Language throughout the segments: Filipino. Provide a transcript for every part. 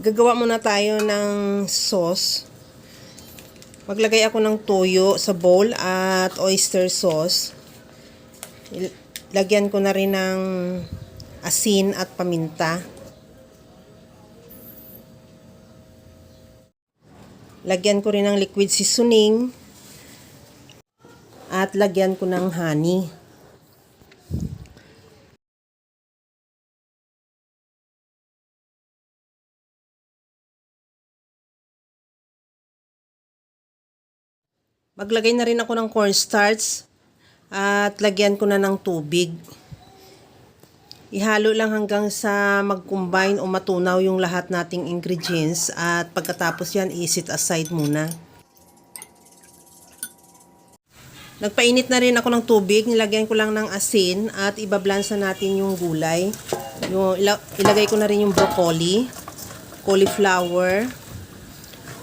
Gagawa muna tayo ng sauce. Maglagay ako ng toyo sa bowl at oyster sauce. Lagyan ko na rin ng asin at paminta. Lagyan ko rin ng liquid seasoning. At lagyan ko ng honey. Maglagay na rin ako ng cornstarch at lagyan ko na ng tubig. Ihalo lang hanggang sa mag-combine o matunaw yung lahat nating ingredients at pagkatapos yan i-set aside muna. Nagpainit na rin ako ng tubig, nilagyan ko lang ng asin at ibablansa natin yung gulay. Ilagay ko na rin yung broccoli, cauliflower,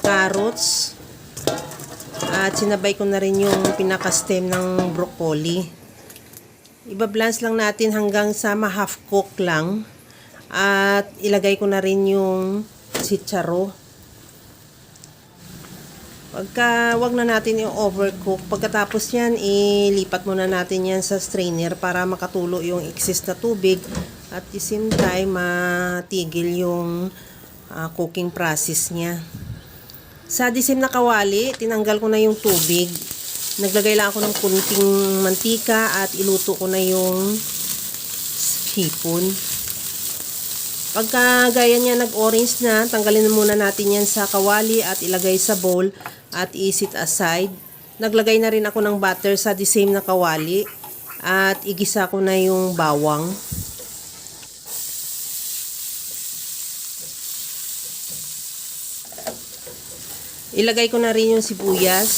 carrots, at sinabay ko na rin yung pinaka-stem ng broccoli. Iba-blanch lang natin hanggang sa ma-half cook lang. At ilagay ko na rin yung chicharo. Wag na natin yung overcook. Pagkatapos yan, ilipat muna natin yan sa strainer para makatulo yung excess na tubig. At the same time, matigil yung cooking process niya. Sa disim na kawali, tinanggal ko na yung tubig. Naglagay lang ako ng kunting mantika at iluto ko na yung hipon. Pagka gaya niya nag-orange na, tanggalin na muna natin yan sa kawali at ilagay sa bowl at i-set aside. Naglagay na rin ako ng butter sa disim na kawali at igisa ko na yung bawang. Ilagay ko na rin yung sibuyas.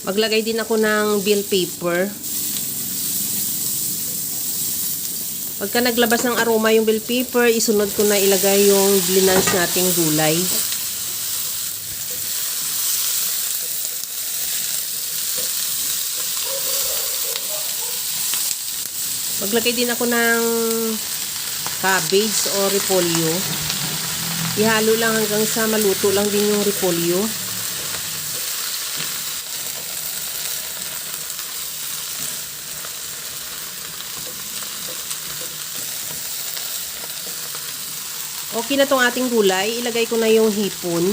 Maglagay din ako ng bell pepper. Pagka naglabas ng aroma yung bell pepper, isunod ko na ilagay yung blinans nating gulay. Maglagay din ako ng cabbage o repolyo. Ihalo lang hanggang sa maluto lang din yung repolyo. Okay na tong ating gulay. Ilagay ko na yung hipon.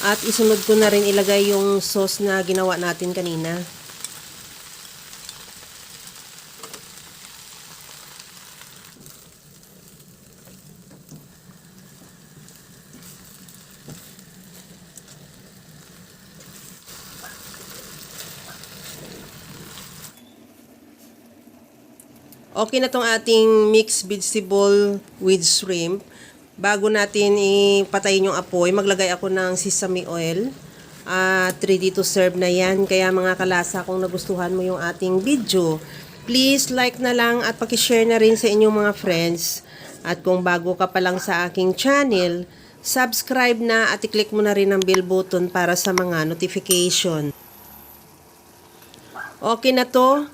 At isunod ko na rin ilagay yung sauce na ginawa natin kanina. Okay na tong ating mixed vegetable with shrimp. Bago natin ipatayin yung apoy, maglagay ako ng sesame oil. At ready to serve na yan. Kaya mga kalasa, kung nagustuhan mo yung ating video, please like na lang at pakishare na rin sa inyong mga friends. At kung bago ka pa lang sa aking channel, subscribe na at i-click mo na rin ang bell button para sa mga notification. Okay na to.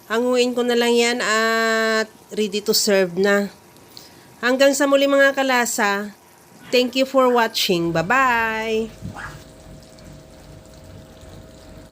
Hanguin ko na lang yan at ready to serve na. Hanggang sa muli mga kalasa. Thank you for watching. Bye-bye!